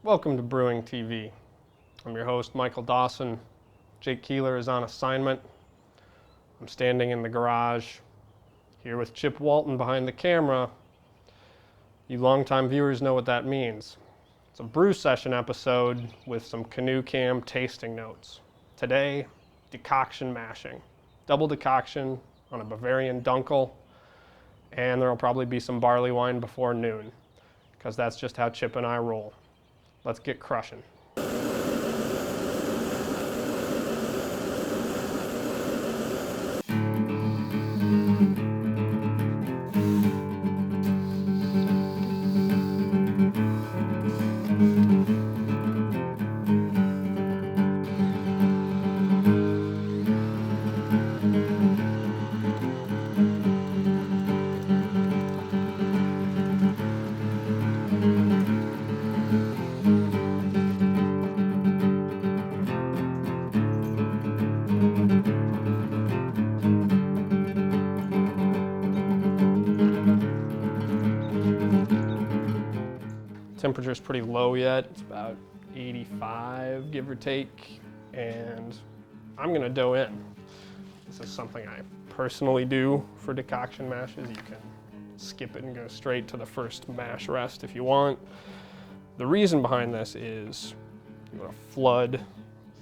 Welcome to Brewing TV. I'm your host, Michael Dawson. Jake Keeler is on assignment. I'm standing in the garage here with Chip Walton behind the camera. You longtime viewers know what that means. It's a brew session episode with some Canoe Cam tasting notes. Today, decoction mashing. Double decoction on a Bavarian Dunkel, and there'll probably be some barley wine before noon, because that's just how Chip and I roll. Let's get crushing. Temperature's pretty low yet. It's about 85, give or take, and I'm gonna dough in. This is something I personally do for decoction mashes. You can skip it and go straight to the first mash rest if you want. The reason behind this is you want to flood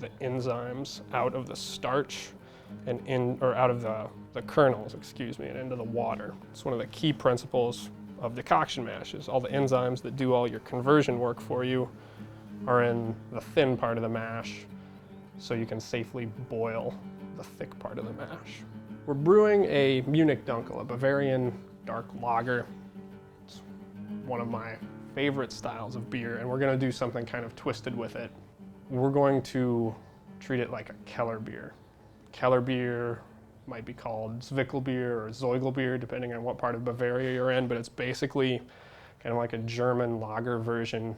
the enzymes out of the starch and out of the kernels, and into the water. It's one of the key principles of decoction mashes. All the enzymes that do all your conversion work for you are in the thin part of the mash, so you can safely boil the thick part of the mash. We're brewing a Munich Dunkel, a Bavarian dark lager. It's one of my favorite styles of beer, and we're gonna do something kind of twisted with it. We're going to treat it like a Keller beer. Keller beer might be called Zwickelbier or Zeugelbier, depending on what part of Bavaria you're in, but it's basically kind of like a German lager version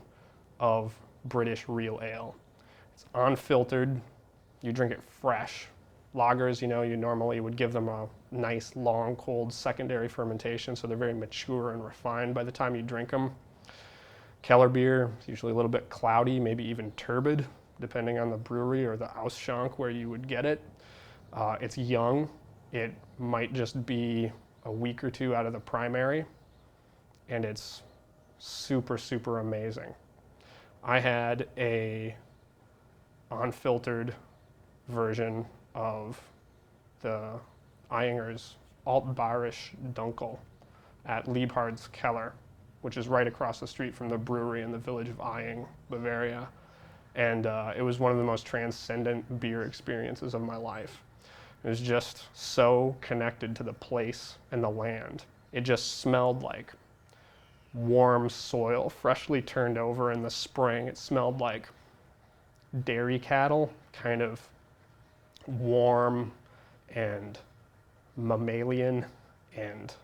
of British real ale. It's unfiltered, you drink it fresh. Lagers, you normally would give them a nice, long, cold secondary fermentation, so they're very mature and refined by the time you drink them. Keller beer is usually a little bit cloudy, maybe even turbid, depending on the brewery or the Ausschank where you would get it. It's young. It might just be a week or two out of the primary, and it's super, super amazing. I had a unfiltered version of the Einger's Altbayerisch Dunkel at Liebhardt's Keller, which is right across the street from the brewery in the village of Eying, Bavaria. And it was one of the most transcendent beer experiences of my life. It was just so connected to the place and the land. It just smelled like warm soil, freshly turned over in the spring. It smelled like dairy cattle, kind of warm and mammalian and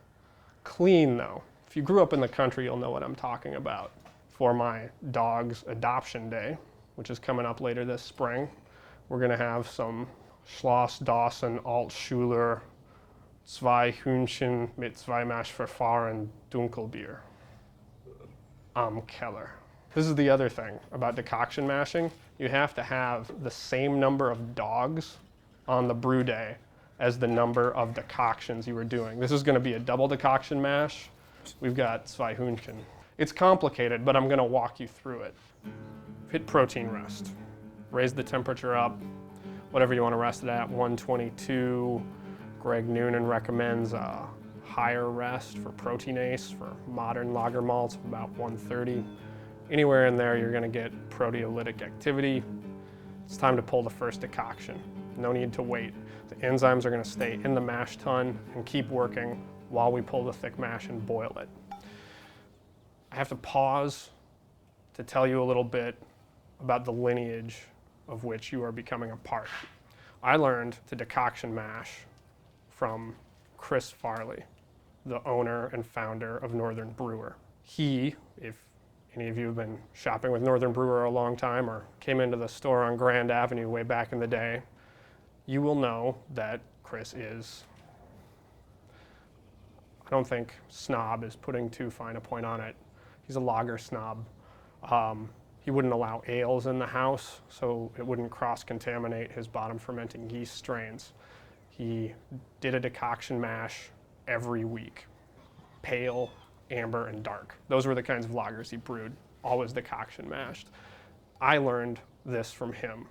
clean though. If you grew up in the country, you'll know what I'm talking about. For my dog's adoption day, which is coming up later this spring, we're gonna have some Schloss Dawson Altschuler Zwei Hühnchen mit Zweimaschverfahren Dunkelbier am Keller. This is the other thing about decoction mashing. You have to have the same number of dogs on the brew day as the number of decoctions you were doing. This is gonna be a double decoction mash. We've got Zwei Hühnchen. It's complicated, but I'm gonna walk you through it. Hit protein rest. Raise the temperature up, whatever you want to rest it at, 122. Greg Noonan recommends a higher rest for proteinase for modern lager malts, about 130. Anywhere in there, you're going to get proteolytic activity. It's time to pull the first decoction. No need to wait. The enzymes are going to stay in the mash tun and keep working while we pull the thick mash and boil it. I have to pause to tell you a little bit about the lineage of which you are becoming a part. I learned to decoction mash from Chris Farley, the owner and founder of Northern Brewer. He, if any of you have been shopping with Northern Brewer a long time or came into the store on Grand Avenue way back in the day, you will know that Chris is, I don't think snob is putting too fine a point on it. He's a lager snob. He wouldn't allow ales in the house, so it wouldn't cross-contaminate his bottom fermenting yeast strains. He did a decoction mash every week. Pale, amber, and dark. Those were the kinds of lagers he brewed, always decoction mashed. I learned this from him.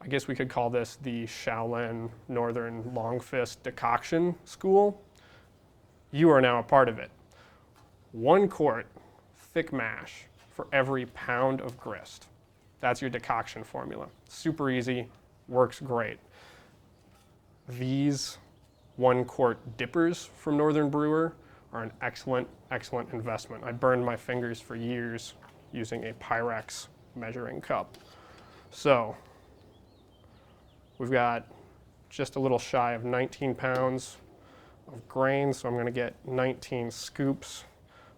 I guess we could call this the Shaolin Northern Long Fist Decoction School. You are now a part of it. 1 quart thick mash for every pound of grist. That's your decoction formula. Super easy, works great. These 1 quart dippers from Northern Brewer are an excellent, excellent investment. I burned my fingers for years using a Pyrex measuring cup. So, we've got just a little shy of 19 pounds of grain, so I'm gonna get 19 scoops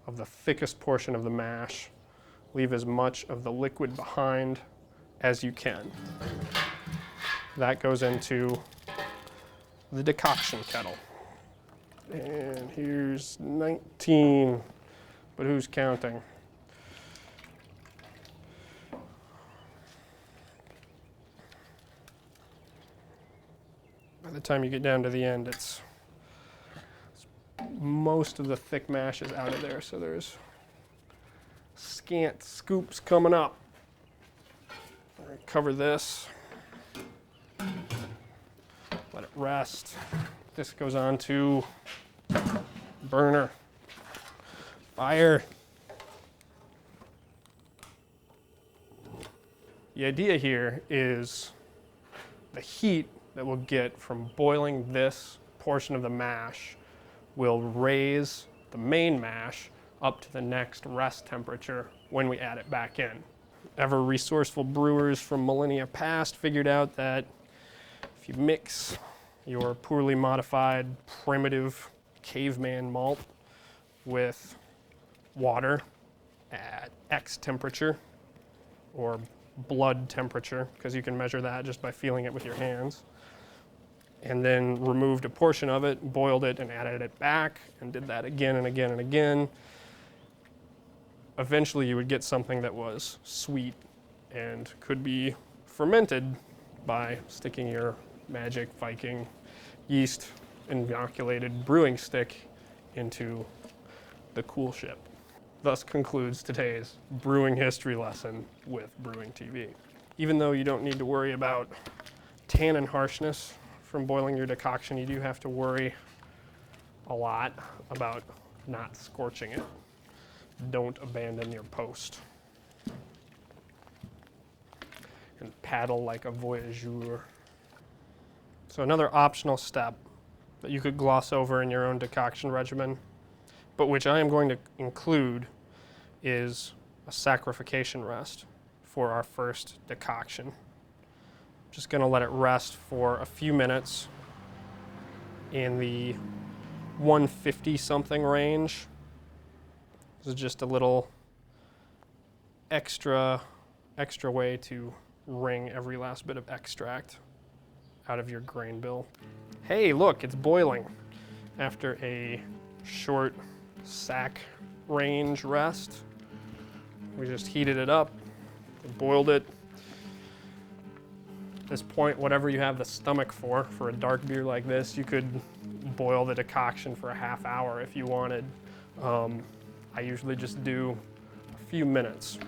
of the thickest portion of the mash. Leave as much of the liquid behind as you can. That goes into the decoction kettle. And here's 19, but who's counting? By the time you get down to the end, most of the thick mash is out of there, so there's scant scoops coming up. All right, cover this, let it rest. This goes on to burner, fire. The idea here is the heat that we'll get from boiling this portion of the mash will raise the main mash up to the next rest temperature when we add it back in. Ever resourceful brewers from millennia past figured out that if you mix your poorly modified, primitive caveman malt with water at X temperature, or blood temperature, because you can measure that just by feeling it with your hands, and then removed a portion of it, boiled it, and added it back, and did that again and again and again, eventually you would get something that was sweet and could be fermented by sticking your magic Viking yeast inoculated brewing stick into the cool ship. Thus concludes today's brewing history lesson with Brewing TV. Even though you don't need to worry about tannin harshness from boiling your decoction, you do have to worry a lot about not scorching it. Don't abandon your post. And paddle like a voyageur. So another optional step that you could gloss over in your own decoction regimen, but which I am going to include, is a saccharification rest for our first decoction. Just going to let it rest for a few minutes in the 150 something range. This is just a little extra way to wring every last bit of extract out of your grain bill. Hey, look, it's boiling. After a short sack range rest, we just heated it up, boiled it. At this point, whatever you have the stomach for a dark beer like this, you could boil the decoction for a half hour if you wanted. I usually just do a few minutes.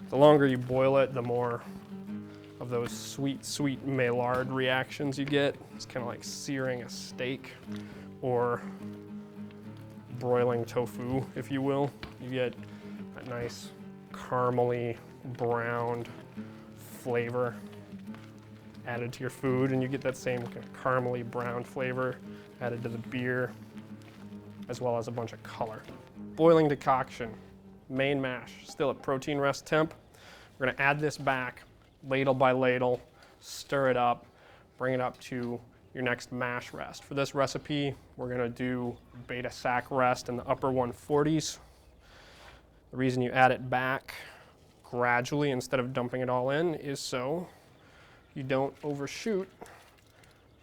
The longer you boil it, the more of those sweet Maillard reactions you get. It's kind of like searing a steak or broiling tofu, if you will. You get a nice caramely browned flavor added to your food, and you get that same kind of caramely browned flavor added to the beer, as well as a bunch of color. Boiling decoction, main mash, still at protein rest temp. We're gonna add this back, ladle by ladle, stir it up, bring it up to your next mash rest. For this recipe, we're gonna do beta sac rest in the upper 140s. The reason you add it back gradually instead of dumping it all in is so you don't overshoot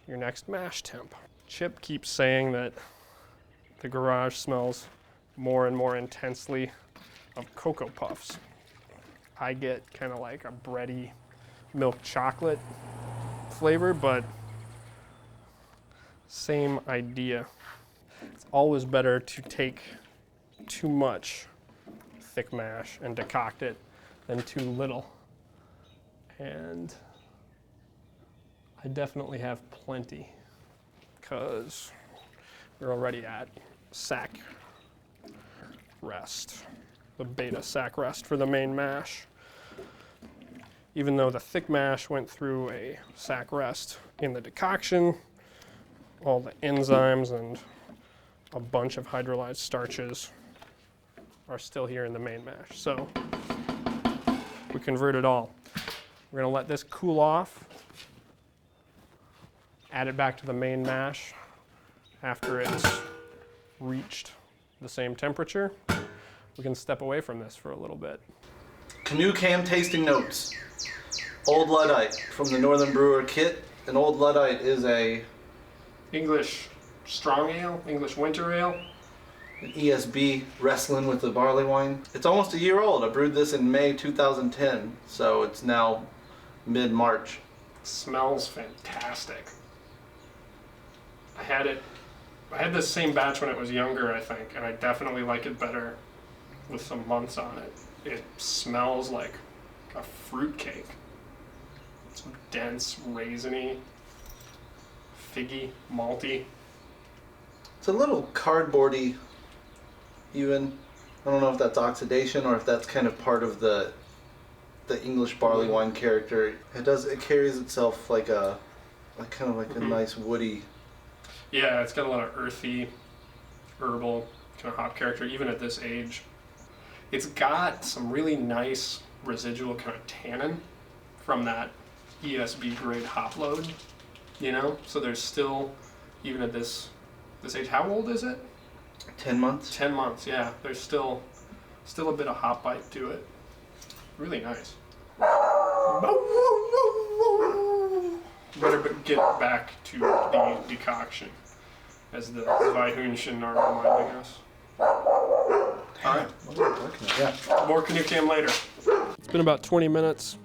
your next mash temp. Chip keeps saying that the garage smells more and more intensely of Cocoa Puffs. I get kind of like a bready milk chocolate flavor, but same idea. It's always better to take too much thick mash and decoct it than too little. And I definitely have plenty because we're already at sack rest, the beta sack rest for the main mash. Even though the thick mash went through a sack rest in the decoction, all the enzymes and a bunch of hydrolyzed starches are still here in the main mash. So we convert it all. We're gonna let this cool off, add it back to the main mash after it's reached the same temperature. We can step away from this for a little bit. Canoe can tasting notes. Old Luddite from the Northern Brewer kit. An Old Luddite is a English strong ale, English winter ale. an ESB wrestling with the barley wine. It's almost a year old. I brewed this in May 2010, so it's now mid-March. Smells fantastic. I had this same batch when it was younger, I think, and I definitely like it better with some months on it. It smells like a fruit cake. It's dense, raisiny, figgy, malty. It's a little cardboardy, even. I don't know if that's oxidation or if that's kind of part of the English barley wine character. It carries itself like a nice woody. Yeah, it's got a lot of earthy, herbal kind of hop character, even at this age. It's got some really nice residual kind of tannin from that ESB grade hop load, you know? So there's still, even at this age, how old is it? 10 months. 10 months, yeah. There's still a bit of hop bite to it. Really nice. Better get back to the decoction, as the Zweihühnchen are reminding us. All right. Yeah. More Canoe Cam later. It's been about 20 minutes.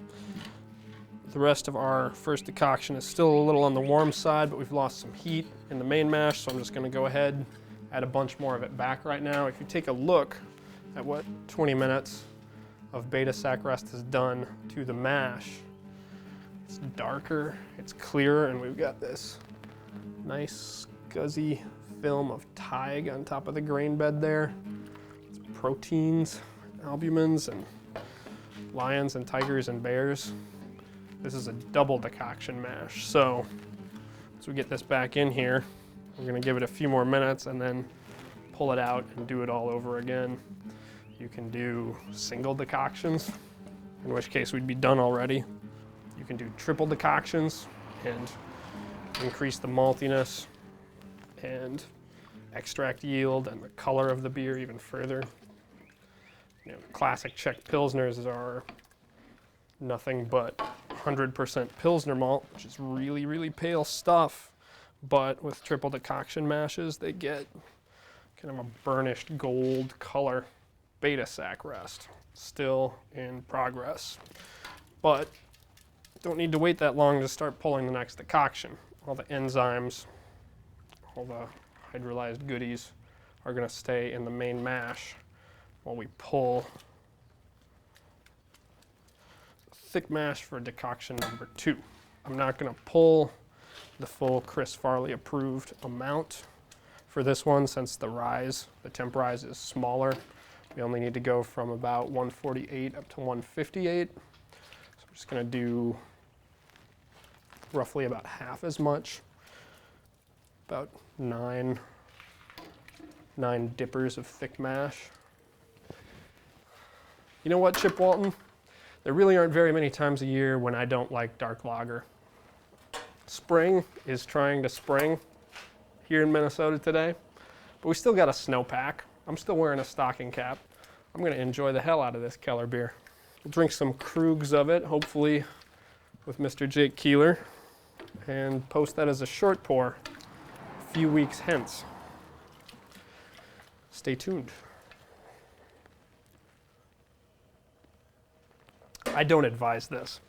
The rest of our first decoction is still a little on the warm side, but we've lost some heat in the main mash, so I'm just going to go ahead, add a bunch more of it back right now. If you take a look at what 20 minutes of beta sack rest has done to the mash, it's darker, it's clearer, and we've got this nice scuzzy film of Tig on top of the grain bed there. It's proteins, albumins, and lions and tigers and bears. This is a double decoction mash, so as we get this back in here, we're gonna give it a few more minutes and then pull it out and do it all over again. You can do single decoctions, in which case we'd be done already. You can do triple decoctions and increase the maltiness and extract yield and the color of the beer even further. You know, classic Czech Pilsners are nothing but 100% Pilsner malt, which is really, really pale stuff. But with triple decoction mashes, they get kind of a burnished gold color. Beta sack rest, still in progress. But don't need to wait that long to start pulling the next decoction. All the enzymes, all the hydrolyzed goodies are going to stay in the main mash while we pull thick mash for decoction number 2. I'm not going to pull the full Chris Farley approved amount for this one since the temp rise is smaller. We only need to go from about 148 up to 158. So I'm just going to do roughly about half as much, about nine dippers of thick mash. You know what, Chip Walton? There really aren't very many times a year when I don't like dark lager. Spring is trying to spring here in Minnesota today, but we still got a snowpack. I'm still wearing a stocking cap. I'm going to enjoy the hell out of this Keller beer. We'll drink some Krugs of it, hopefully with Mr. Jake Keeler, and post that as a short pour a few weeks hence. Stay tuned. I don't advise this.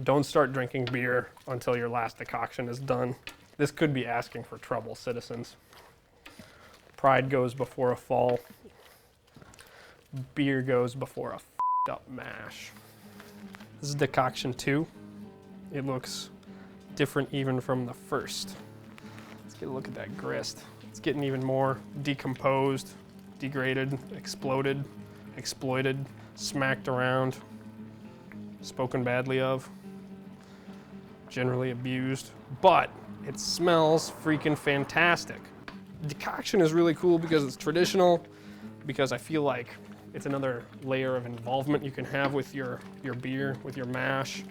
Don't start drinking beer until your last decoction is done. This could be asking for trouble, citizens. Pride goes before a fall. Beer goes before a f***ed up mash. This is decoction 2. It looks different even from the first. Let's get a look at that grist. It's getting even more decomposed, degraded, exploded, exploited, smacked around, spoken badly of, generally abused, but it smells freaking fantastic. Decoction is really cool because it's traditional, because I feel like it's another layer of involvement you can have with your beer, with your mash.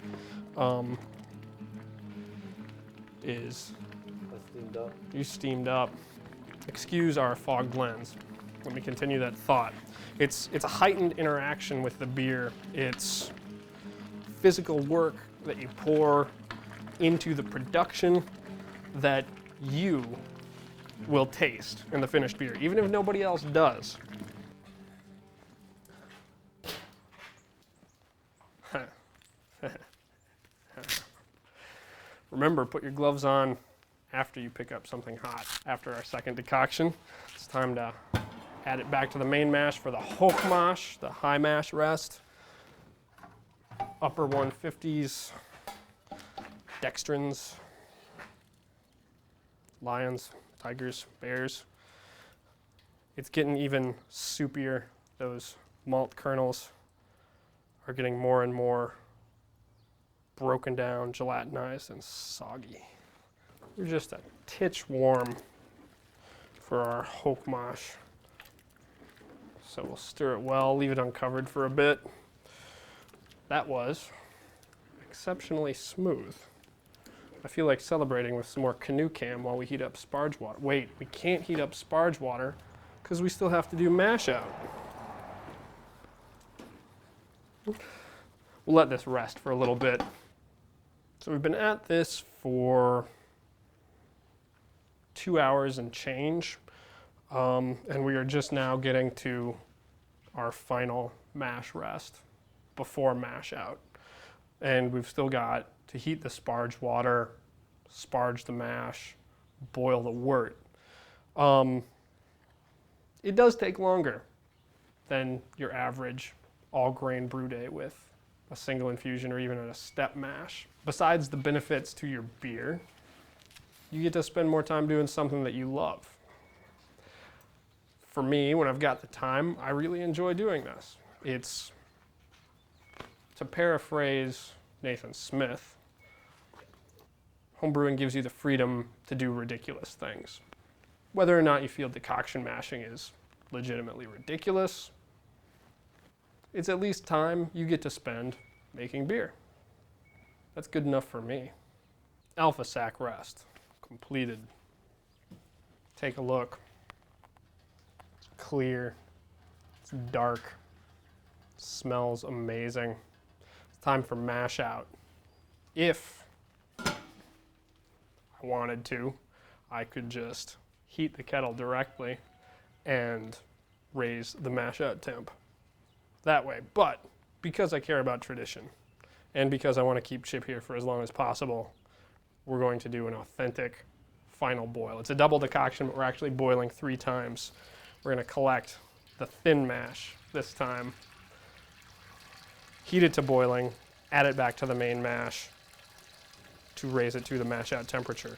You steamed up. Excuse our fogged lens. Let me continue that thought. It's a heightened interaction with the beer. It's physical work that you pour into the production that you will taste in the finished beer, even if nobody else does. Remember, put your gloves on after you pick up something hot. After our second decoction, it's time to add it back to the main mash for the Hochmash, the high mash rest. Upper 150s, dextrins, lions, tigers, bears. It's getting even soupier. Those malt kernels are getting more and more broken down, gelatinized, and soggy. We're just a titch warm for our Hochmash. So we'll stir it well, leave it uncovered for a bit. That was exceptionally smooth. I feel like celebrating with some more Canoe cam while we heat up sparge water. Wait, we can't heat up sparge water because we still have to do mash out. We'll let this rest for a little bit. So we've been at this for 2 hours and change, and we are just now getting to our final mash rest before mash out. And we've still got to heat the sparge water, sparge the mash, boil the wort. It does take longer than your average all-grain brew day with a single infusion or even a step mash. Besides the benefits to your beer, you get to spend more time doing something that you love. For me, when I've got the time, I really enjoy doing this. It's, to paraphrase Nathan Smith, homebrewing gives you the freedom to do ridiculous things. Whether or not you feel decoction mashing is legitimately ridiculous, it's at least time you get to spend making beer. That's good enough for me. Alpha Sac rest, completed. Take a look. It's clear, it's dark, smells amazing. It's time for mash out. If I wanted to, I could just heat the kettle directly and raise the mash out temp that way. But because I care about tradition and because I want to keep Chip here for as long as possible, we're going to do an authentic final boil. It's a double decoction, but we're actually boiling 3 times. We're going to collect the thin mash this time, heat it to boiling, add it back to the main mash to raise it to the mash out temperature.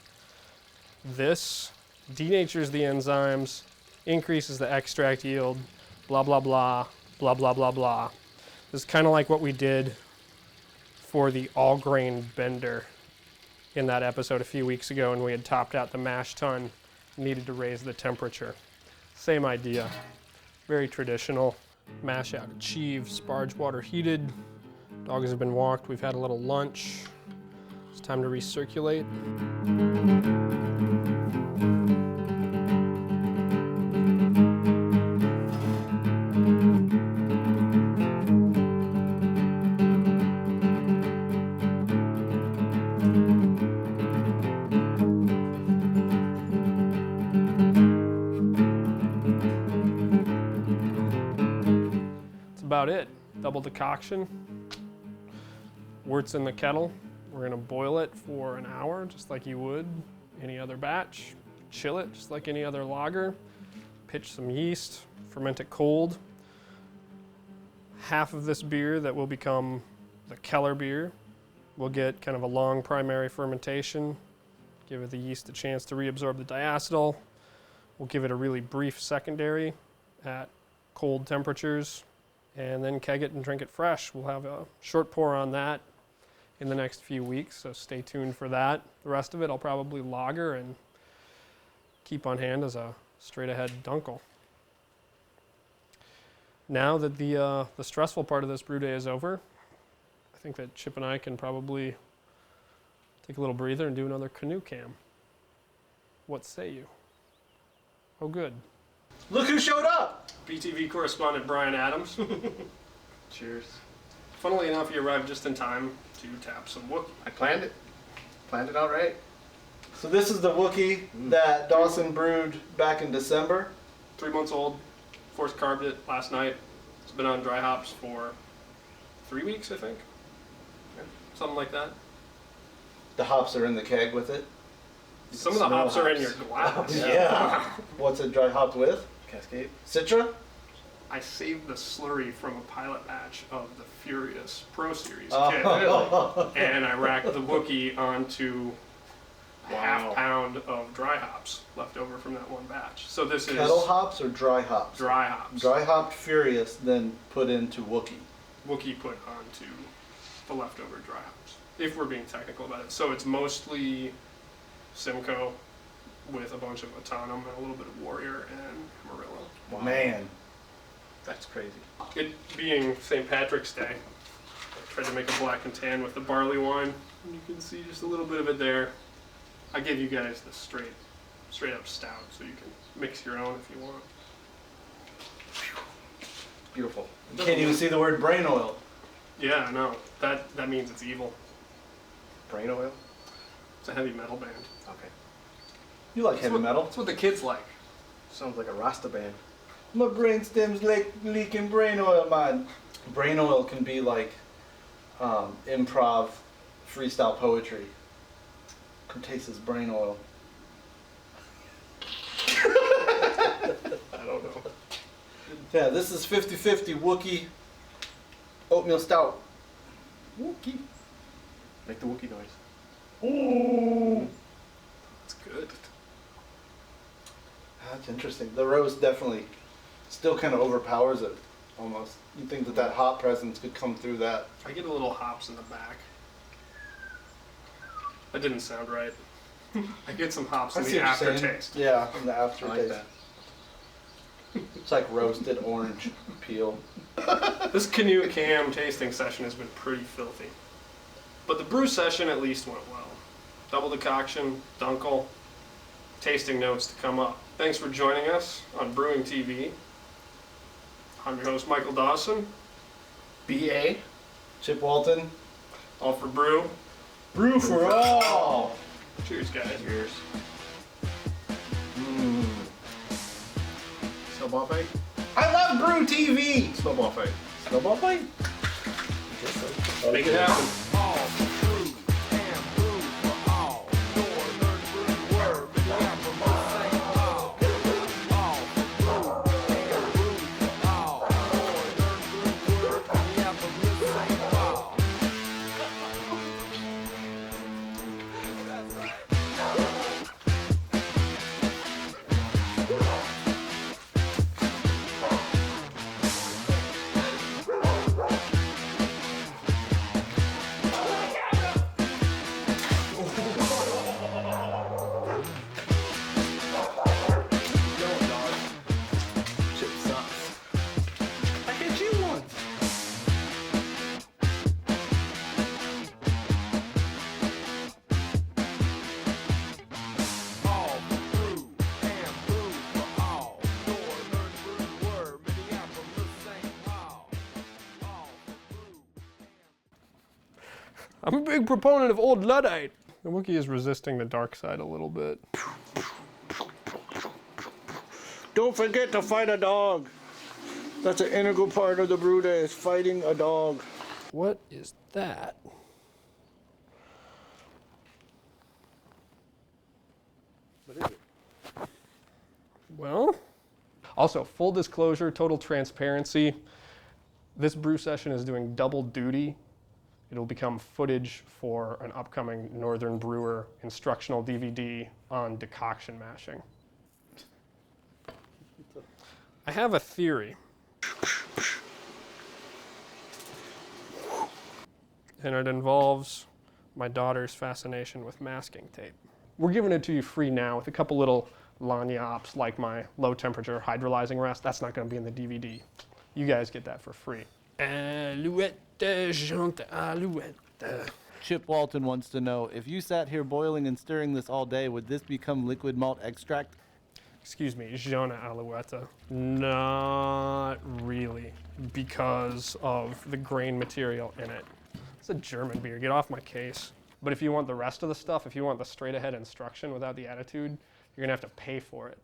This denatures the enzymes, increases the extract yield, blah, blah, blah, blah, blah, blah, blah. This is kind of like what we did for the all-grain bender in that episode a few weeks ago, and we had topped out the mash tun, needed to raise the temperature. Same idea. Very traditional. Mash out achieved, sparge water heated, dogs have been walked, we've had a little lunch. It's time to recirculate. About it. Double decoction, Wort's in the kettle. We're gonna boil it for an hour, just like you would any other batch. Chill it, just like any other lager. Pitch some yeast, ferment it cold. Half of this beer that will become the Keller beer will get kind of a long primary fermentation, give the yeast a chance to reabsorb the diacetyl. We'll give it a really brief secondary at cold temperatures, and then keg it and drink it fresh. We'll have a short pour on that in the next few weeks, so stay tuned for that. The rest of it I'll probably lager and keep on hand as a straight ahead dunkel. Now that the stressful part of this brew day is over, I think that Chip and I can probably take a little breather and do another canoe cam. What say you? Oh, good. Look who showed up! BTV correspondent Brian Adams. Cheers. Funnily enough, he arrived just in time to tap some Wookiee. I planned it. Planned it out right. So this is the Wookiee that Dawson brewed back in December. 3 months old. Force carved it last night. It's been on dry hops for 3 weeks, I think. Yeah, something like that. The hops are in the keg with it. Some of the hops are in your glass. Yeah. What's it dry hopped with? Cascade. Citra? I saved the slurry from a pilot batch of the Furious Pro Series Oh. kit, and I racked the Wookiee onto a Wow. half pound of dry hops left over from that one batch. So this is Kettle hops or dry hops? dry hops. Dry hopped Furious, then put into Wookiee. Wookiee put onto the leftover dry hops, if we're being technical about it. So it's mostly Simcoe with a bunch of Autumn and a little bit of Warrior and Amarillo. Wow. Man. That's crazy. It being St. Patrick's Day, I tried to make a black and tan with the barley wine. And you can see just a little bit of it there. I gave you guys the straight up stout, so you can mix your own if you want. Beautiful. You can't even see the word brain oil. Yeah, no, that means it's evil. Brain oil? It's a heavy metal band. Okay. You like heavy metal? That's what the kids like. Sounds like a Rasta band. My brain stem's leaking brain oil, man. Brain oil can be like improv, freestyle poetry. Come taste this brain oil. I don't know. Yeah, this is 50-50 Wookiee oatmeal stout. Wookiee. Make the Wookiee noise. Ooh. It's good. That's interesting. The roast definitely still kind of overpowers it, almost. You think that hop presence could come through that. I get a little hops in the back. That didn't sound right. I get some hops in I see the what you're saying. aftertaste. Yeah, in the I aftertaste. like that. It's like roasted orange peel. This Canoe cam tasting session has been pretty filthy. But the brew session at least went well. Double decoction, dunkel, tasting notes to come up. Thanks for joining us on Brewing TV. I'm your host, Michael Dawson. BA. Chip Walton. All for Brew. Brew for all! Cheers, guys. Cheers. Snowball fight? I love Brew TV! Snowball fight. Snowball fight? Make it happen. I'm a big proponent of Old Luddite. The Wookiee is resisting the dark side a little bit. Don't forget to fight a dog. That's an integral part of the brew day, is fighting a dog. What is that? What is it? Well, also, full disclosure, total transparency. This brew session is doing double duty. It'll become footage for an upcoming Northern Brewer instructional DVD on decoction mashing. I have a theory. And it involves my daughter's fascination with masking tape. We're giving it to you free now with a couple little lagniappes like my low temperature hydrolyzing rest. That's not going to be in the DVD. You guys get that for free. Alouette, jante, alouette. Chip Walton wants to know, if you sat here boiling and stirring this all day, would this become liquid malt extract? Excuse me, jaune alouette. Not really, because of the grain material in it. It's a German beer, get off my case. But if you want the rest of the stuff, if you want the straight ahead instruction without the attitude, you're gonna have to pay for it.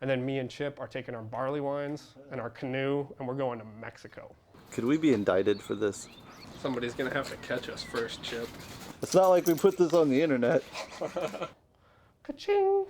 And then me and Chip are taking our barley wines and our Canoe, and we're going to Mexico. Could we be indicted for this? Somebody's gonna have to catch us first, Chip. It's not like we put this on the internet. Ka-ching!